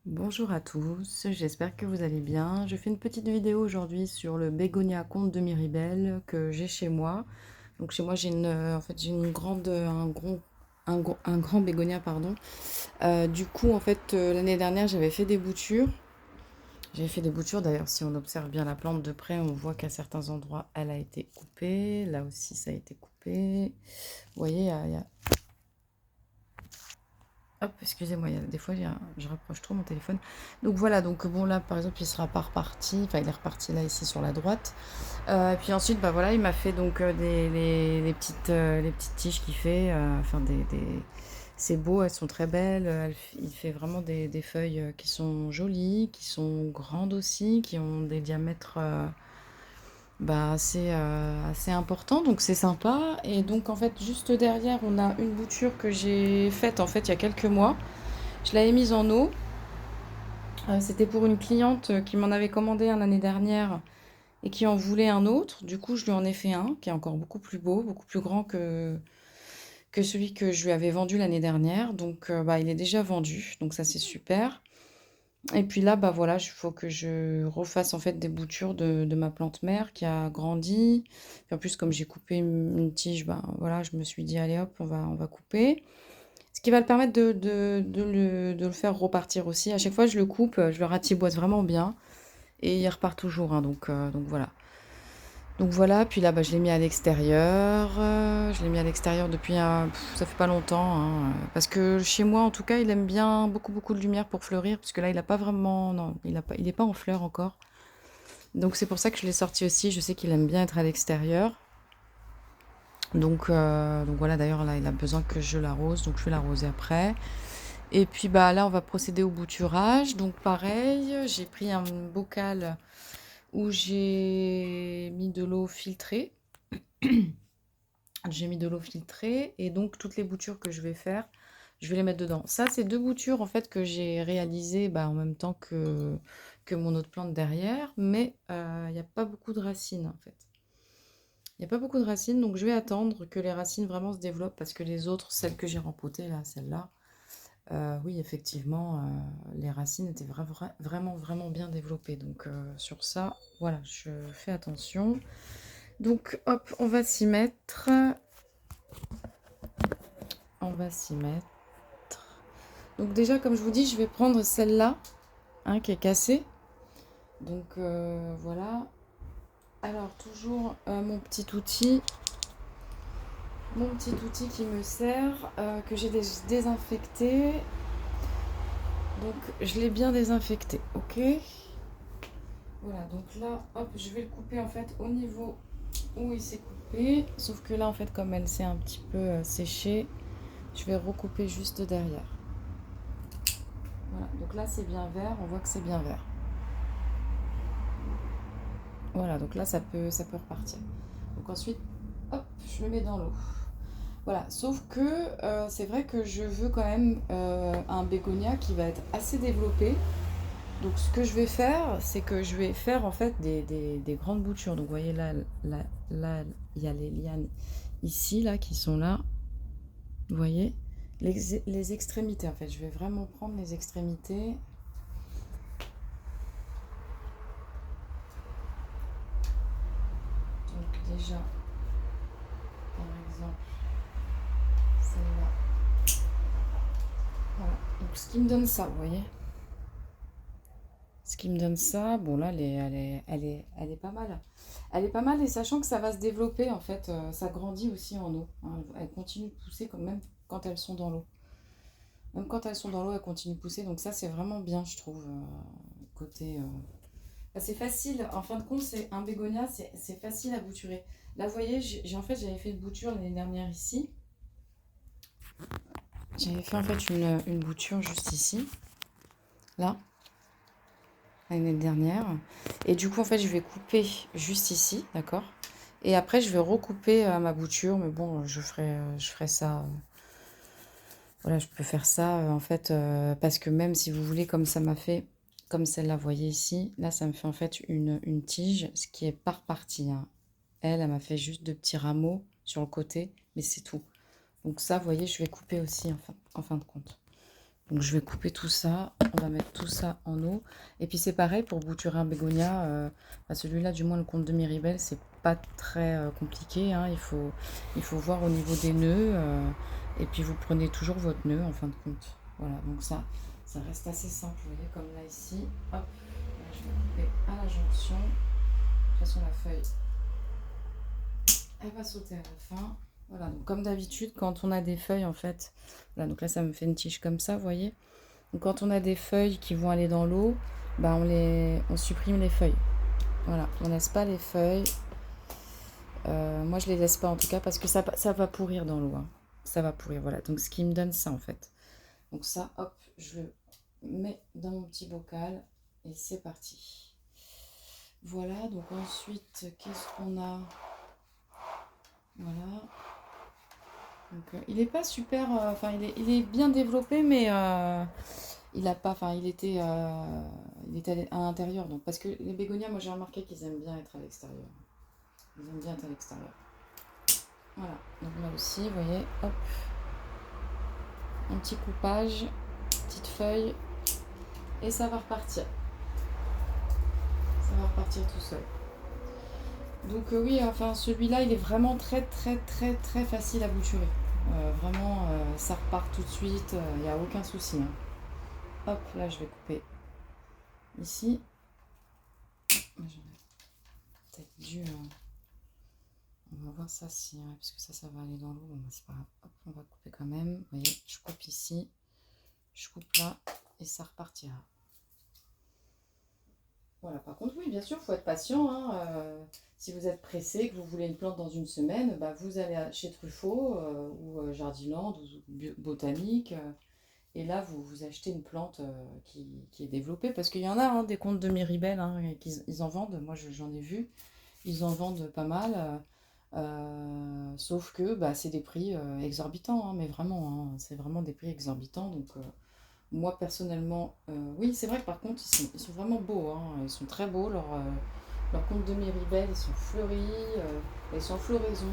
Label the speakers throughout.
Speaker 1: Bonjour à tous, j'espère que vous allez bien. Je fais une petite vidéo aujourd'hui sur le bégonia comte de Miribel que j'ai chez moi. Donc chez moi j'ai j'ai une grande, un grand bégonia pardon. Du coup l'année dernière j'avais fait des boutures. J'avais fait des boutures d'ailleurs si on observe bien la plante de près on voit qu'à certains endroits elle a été coupée. Là aussi ça a été coupé. Vous voyez hop, excusez-moi, des fois je rapproche trop mon téléphone. Donc voilà, donc bon là par exemple il sera pas reparti, enfin il est reparti là ici sur la droite. Et puis ensuite bah voilà il m'a fait donc les petites tiges qu'il fait, c'est beau, elles sont très belles. Il fait vraiment des feuilles qui sont jolies, qui sont grandes aussi, qui ont des diamètres assez importants, donc c'est sympa. Et donc en fait juste derrière on a une bouture que j'ai faite en fait il y a quelques mois. Je l'avais mise en eau. C'était pour une cliente qui m'en avait commandé un l'année dernière et qui en voulait un autre. Du coup, je lui en ai fait un qui est encore beaucoup plus beau, beaucoup plus grand que celui que je lui avais vendu l'année dernière. Donc, bah, il est déjà vendu. Donc, ça, c'est super. Et puis là, bah voilà, il faut que je refasse en fait des boutures de ma plante mère qui a grandi. Puis en plus, comme j'ai coupé une tige, bah voilà, je me suis dit, allez hop, on va couper. Ce qui va le permettre de le faire repartir aussi. À chaque fois, je le coupe, je le ratiboise vraiment bien. Et il repart toujours, hein, donc voilà. Donc voilà, puis là, bah, je l'ai mis à l'extérieur. Je l'ai mis à l'extérieur depuis ça fait pas longtemps, hein, parce que chez moi, en tout cas, il aime bien beaucoup, beaucoup de lumière pour fleurir. Parce que là, il a pas vraiment... Non, il est pas en fleurs encore. Donc c'est pour ça que je l'ai sorti aussi. Je sais qu'il aime bien être à l'extérieur. Donc voilà, d'ailleurs, là, il a besoin que je l'arrose. Donc je vais l'arroser après. Et puis bah là, on va procéder au bouturage. Donc pareil, j'ai pris un bocal où j'ai mis de l'eau filtrée. J'ai mis de l'eau filtrée et donc toutes les boutures que je vais faire, je vais les mettre dedans. Ça, c'est deux boutures en fait que j'ai réalisées bah, en même temps que mon autre plante derrière, mais il n'y a pas beaucoup de racines en fait. Il n'y a pas beaucoup de racines, donc je vais attendre que les racines vraiment se développent parce que les autres, celles que j'ai rempotées là, celle-là, oui, effectivement, les racines étaient vraiment, vraiment bien développées. Donc sur ça, voilà, je fais attention. Donc hop, on va s'y mettre. On va s'y mettre. Donc déjà, comme je vous dis, je vais prendre celle-là, hein, qui est cassée. Donc voilà. Alors toujours mon petit outil qui me sert, que j'ai désinfecté. Donc je l'ai bien désinfecté, ok. Voilà, donc là, hop, je vais le couper en fait au niveau où il s'est coupé. Sauf que là, en fait, comme elle s'est un petit peu séchée, je vais recouper juste derrière. Voilà, donc là, c'est bien vert. On voit que c'est bien vert. Voilà, donc là, ça peut repartir. Donc ensuite, hop, je le mets dans l'eau. Voilà, sauf que c'est vrai que je veux quand même un bégonia qui va être assez développé. Donc ce que je vais faire, c'est que je vais faire en fait des grandes boutures. Donc vous voyez là, il y a les lianes ici, là, qui sont là. Vous voyez les extrémités en fait. Je vais vraiment prendre les extrémités. Donc déjà, par exemple, celle-là. Voilà. Donc ce qui me donne ça, vous voyez. Ce qui me donne ça, bon là, elle est pas mal. Elle est pas mal et sachant que ça va se développer en fait, ça grandit aussi en eau, hein. Elle continue de pousser même quand elles sont dans l'eau. Même quand elles sont dans l'eau, elles continuent de pousser. Donc ça, c'est vraiment bien, je trouve, côté... Bah, c'est facile, en fin de compte, c'est un bégonia, c'est facile à bouturer. Là, vous voyez, j'avais fait une bouture l'année dernière ici. J'avais fait en fait une bouture juste ici, là, l'année dernière. Et du coup, en fait, je vais couper juste ici, d'accord. Et après, je vais recouper ma bouture, mais bon, je ferai ça. Voilà, je peux faire ça, en fait, parce que même si vous voulez, comme ça m'a fait, comme celle-là, vous voyez ici, là, ça me fait en fait une tige, ce qui est par partie, hein. Elle m'a fait juste deux petits rameaux sur le côté, mais c'est tout. Donc ça, vous voyez, je vais couper aussi en fin de compte. Donc je vais couper tout ça, on va mettre tout ça en eau. Et puis c'est pareil pour bouturer un bégonia, celui-là du moins le comte de Miribel, c'est pas très compliqué, hein. Il faut voir au niveau des nœuds, et puis vous prenez toujours votre nœud en fin de compte. Voilà, donc ça reste assez simple, vous voyez, comme là ici. Hop, là, je vais couper à la jonction. De toute façon la feuille, elle va sauter à la fin. Voilà, donc comme d'habitude, quand on a des feuilles, en fait, voilà, donc là, ça me fait une tige comme ça, vous voyez. Donc quand on a des feuilles qui vont aller dans l'eau, bah on supprime les feuilles. Voilà, on laisse pas les feuilles. Moi, je les laisse pas, en tout cas, parce que ça va pourrir dans l'eau, hein. Ça va pourrir, voilà. Donc, ce qui me donne ça, en fait. Donc ça, hop, je le mets dans mon petit bocal, et c'est parti. Voilà, donc ensuite, qu'est-ce qu'on a? Voilà. Donc, il est pas super, enfin il est bien développé, mais il a pas, enfin il était à l'intérieur. Donc parce que les bégonias, moi j'ai remarqué qu'ils aiment bien être à l'extérieur. Ils aiment bien être à l'extérieur. Voilà. Donc là aussi, vous voyez, hop, un petit coupage, petite feuille, et ça va repartir. Ça va repartir tout seul. Donc oui, enfin celui-là, il est vraiment très facile à bouturer. Vraiment, ça repart tout de suite, il n'y a aucun souci, hein. Hop, là je vais couper ici. J'aurais peut-être dû... on va voir ça si... parce que ça va aller dans l'eau. Bon, c'est pas grave. Hop, on va couper quand même. Vous voyez, je coupe ici. Je coupe là. Et ça repartira. Voilà, par contre, oui, bien sûr, il faut être patient, hein. Si vous êtes pressé, que vous voulez une plante dans une semaine, bah, vous allez chez Truffaut ou Jardiland ou Botanique. Et là, vous achetez une plante qui est développée. Parce qu'il y en a, hein, des contes de Miribel, hein, ils en vendent. Moi, j'en ai vu. Ils en vendent pas mal. Sauf que bah, c'est des prix exorbitants. Hein, mais vraiment, hein, c'est vraiment des prix exorbitants. Donc, moi, personnellement, oui, c'est vrai que par contre, ils sont vraiment beaux. Hein, ils sont très beaux. Leurs contes de Miribel, ils sont fleuris. Ils sont en floraison.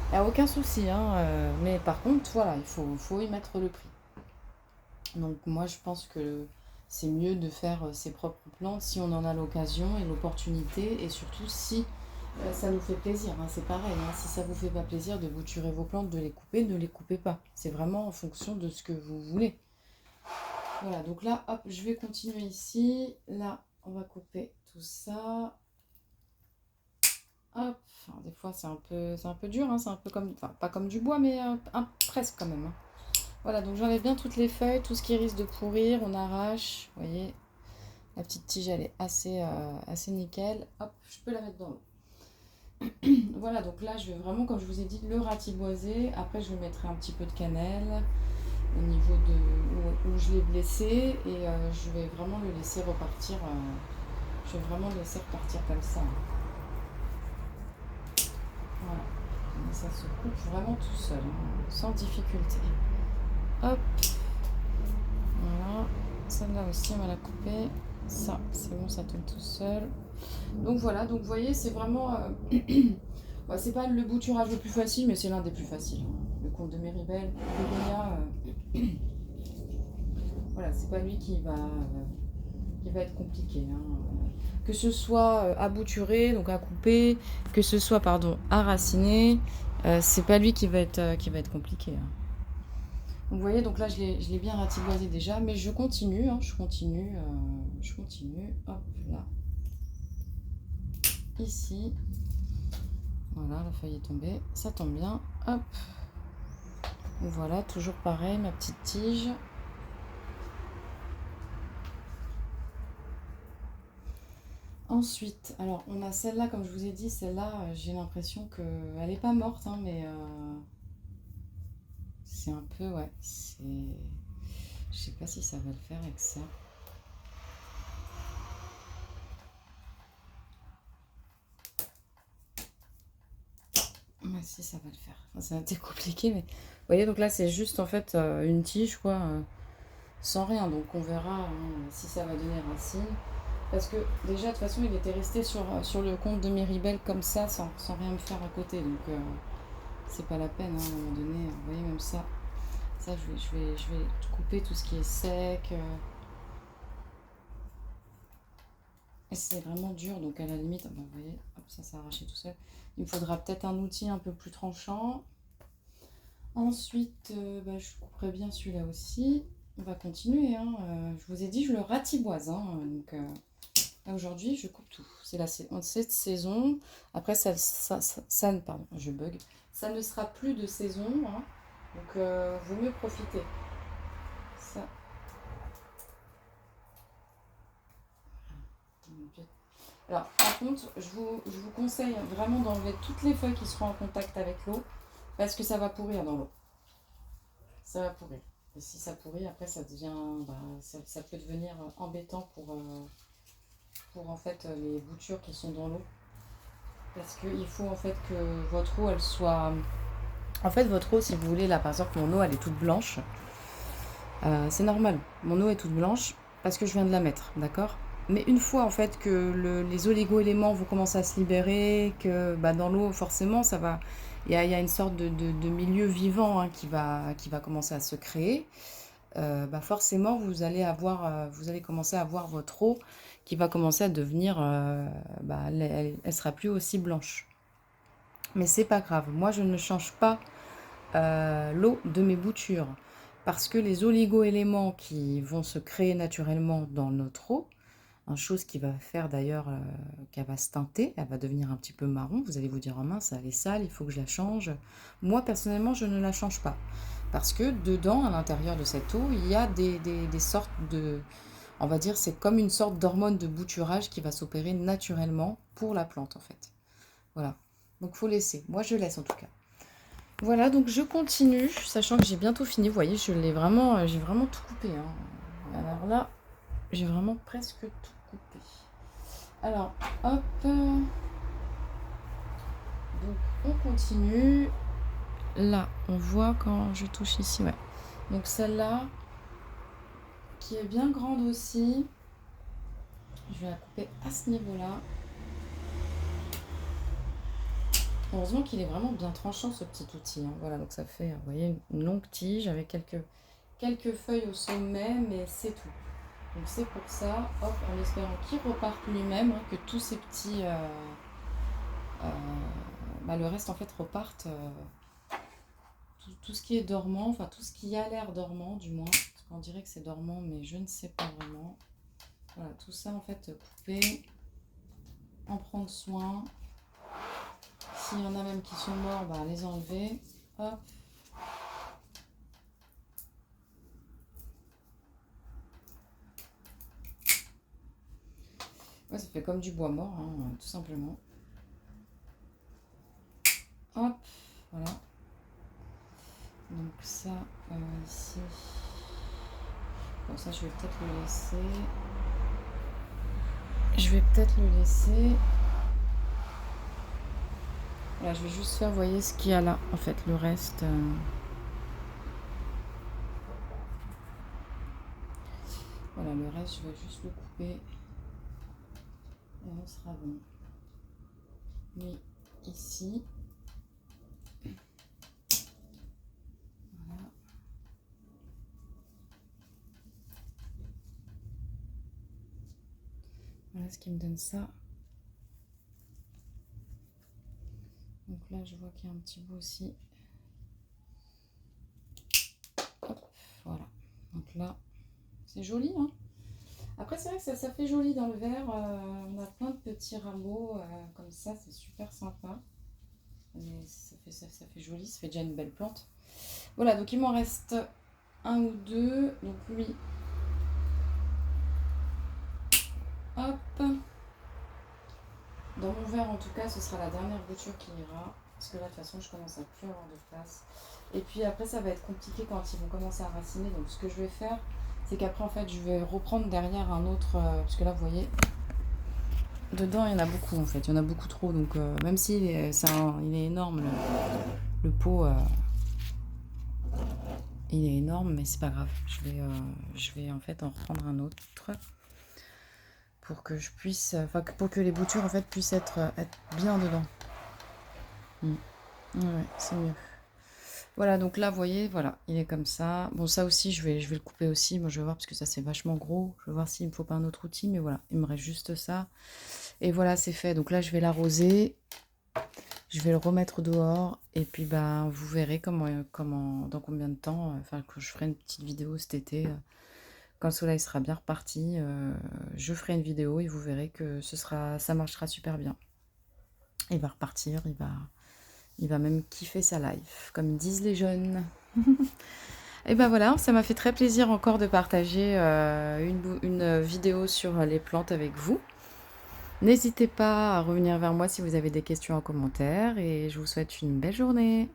Speaker 1: Il n'y a aucun souci, hein, mais par contre, voilà, faut y mettre le prix. Donc moi, je pense que c'est mieux de faire ses propres plantes si on en a l'occasion et l'opportunité, et surtout si ça nous fait plaisir, hein, c'est pareil, hein, si ça vous fait pas plaisir de bouturer vos plantes, de les couper, ne les coupez pas. C'est vraiment en fonction de ce que vous voulez. Voilà, donc là, hop, je vais continuer ici. Là, on va couper tout ça. Hop, alors, des fois c'est un peu dur, hein, c'est un peu comme, enfin pas comme du bois, mais presque quand même, hein. Voilà, donc j'enlève bien toutes les feuilles, tout ce qui risque de pourrir, on arrache. Vous voyez, la petite tige elle est assez nickel. Hop, je peux la mettre dans l'eau. Voilà, donc là je vais vraiment, comme je vous ai dit, le ratiboiser. Après je mettrai un petit peu de cannelle au niveau de où je l'ai blessé, et je vais vraiment le laisser repartir. Je vais vraiment le laisser repartir comme ça. Voilà, et ça se coupe vraiment tout seul, hein, sans difficulté. Hop, voilà, celle-là aussi on va la couper. Ça, c'est bon, ça tombe tout seul. Donc voilà, donc vous voyez, c'est vraiment... bah, c'est pas le bouturage le plus facile, mais c'est l'un des plus faciles. Le comte de Miribel, voilà, c'est pas lui qui va être compliqué, hein. Que ce soit à bouturer, donc à couper, que ce soit, pardon, à raciner, c'est pas lui qui va être compliqué, hein. Donc vous voyez, donc là je l'ai bien ratiboisé déjà, mais je continue, hein, je continue, hop là, ici, voilà, la feuille est tombée, ça tombe bien, hop, donc voilà, toujours pareil, ma petite tige. Ensuite, alors on a celle-là, comme je vous ai dit, celle-là, j'ai l'impression qu'elle n'est pas morte, hein, mais c'est un peu, ouais, je sais pas si ça va le faire avec ça. Ouais, si, ça va le faire. Enfin, ça a été compliqué, mais... Vous voyez, donc là, c'est juste, en fait, une tige, quoi, sans rien. Donc, on verra, hein, si ça va donner racine. Parce que, déjà, de toute façon, il était resté sur le compte de Miribel comme ça, sans rien me faire à côté. Donc, c'est pas la peine, hein, à un moment donné. Vous voyez, même ça, Ça, je vais couper tout ce qui est sec. Et c'est vraiment dur, donc à la limite, bah, vous voyez, hop, ça s'est arraché tout seul. Il me faudra peut-être un outil un peu plus tranchant. Ensuite, bah, je couperai bien celui-là aussi. On va continuer, hein. Je vous ai dit, je le ratiboise, hein. Donc là, aujourd'hui, je coupe tout. C'est cette saison. Après, pardon, je bug. Ça ne sera plus de saison, hein. Donc, vaut mieux profiter. Ça. Alors, par contre, je vous conseille vraiment d'enlever toutes les feuilles qui seront en contact avec l'eau parce que ça va pourrir dans l'eau. Ça va pourrir. Et si ça pourrit, après, ça devient, bah, ça peut devenir embêtant pour en fait les boutures qui sont dans l'eau. Parce qu'il faut en fait que votre eau, elle soit... En fait, votre eau, si vous voulez, là, par exemple, mon eau, elle est toute blanche. C'est normal. Mon eau est toute blanche parce que je viens de la mettre, d'accord? Mais une fois en fait que les oligo-éléments vont commencer à se libérer, que bah, dans l'eau forcément ça va, il y a une sorte de milieu vivant hein, qui va commencer à se créer. Bah forcément vous allez commencer à avoir votre eau qui va commencer à devenir, bah, elle sera plus aussi blanche. Mais c'est pas grave. Moi je ne change pas l'eau de mes boutures parce que les oligo-éléments qui vont se créer naturellement dans notre eau, une chose qui va faire d'ailleurs qu'elle va se teinter, elle va devenir un petit peu marron. Vous allez vous dire, oh mince, elle est sale, il faut que je la change. Moi, personnellement, je ne la change pas. Parce que dedans, à l'intérieur de cette eau, il y a des sortes de... On va dire, c'est comme une sorte d'hormone de bouturage qui va s'opérer naturellement pour la plante, en fait. Voilà. Donc, il faut laisser. Moi, je laisse en tout cas. Voilà, donc je continue, sachant que j'ai bientôt fini. Vous voyez, j'ai vraiment tout coupé. Hein. Alors là, j'ai vraiment presque tout coupé. Alors, hop. Donc, on continue. Là, on voit quand je touche ici, ouais. Donc, celle-là, qui est bien grande aussi, je vais la couper à ce niveau-là. Heureusement qu'il est vraiment bien tranchant, ce petit outil. Hein. Voilà, donc ça fait, vous voyez, une longue tige avec quelques feuilles au sommet, mais c'est tout. Donc c'est pour ça, hop, en espérant qu'il reparte lui-même, hein, que tous ces petits... bah, le reste en fait reparte, tout ce qui est dormant, enfin tout ce qui a l'air dormant du moins, parce qu'on dirait que c'est dormant mais je ne sais pas vraiment. Voilà, tout ça en fait couper, en prendre soin. S'il y en a même qui sont morts, bah, les enlever. Hop. Ouais, ça fait comme du bois mort, hein, tout simplement. Hop, voilà. Donc ça, ici. Bon, ça, je vais peut-être le laisser. Voilà, je vais juste faire, vous voyez, ce qu'il y a là, en fait, le reste. Voilà, le reste, je vais juste le couper. Et on sera bon. Lui, ici. Voilà. Voilà ce qui me donne ça. Donc là, je vois qu'il y a un petit bout aussi. Hop, voilà. Donc là, c'est joli, hein. Après, c'est vrai que ça fait joli dans le verre. On a plein de petits rameaux comme ça, c'est super sympa. Et ça fait joli, ça fait déjà une belle plante. Voilà, donc il m'en reste un ou deux. Donc lui, hop. Dans mon verre, en tout cas, ce sera la dernière bouture qui ira. Parce que là, de toute façon, je commence à plus avoir de place. Et puis après, ça va être compliqué quand ils vont commencer à raciner. Donc ce que je vais faire, c'est qu'après, en fait, je vais reprendre derrière un autre... parce que là, vous voyez, dedans, il y en a beaucoup, en fait. Il y en a beaucoup trop. Donc même s'il est, il est énorme, le pot... il est énorme, mais c'est pas grave. Je vais en fait en reprendre un autre pour que je puisse, enfin pour que les boutures en fait puissent être bien dedans. Ouais, c'est mieux. Voilà, donc là, vous voyez, voilà, il est comme ça. Bon, ça aussi, je vais le couper aussi. Moi, je vais voir parce que ça, c'est vachement gros. Je vais voir s'il me faut pas un autre outil, mais voilà, il me reste juste ça. Et voilà, c'est fait. Donc là, je vais l'arroser. Je vais le remettre dehors. Et puis, ben, vous verrez dans combien de temps, enfin, que je ferai une petite vidéo cet été. Quand le soleil sera bien reparti, je ferai une vidéo et vous verrez que ça marchera super bien. Il va repartir, il va même kiffer sa life, comme disent les jeunes. Et ben voilà, ça m'a fait très plaisir encore de partager une vidéo sur les plantes avec vous. N'hésitez pas à revenir vers moi si vous avez des questions en commentaire et je vous souhaite une belle journée.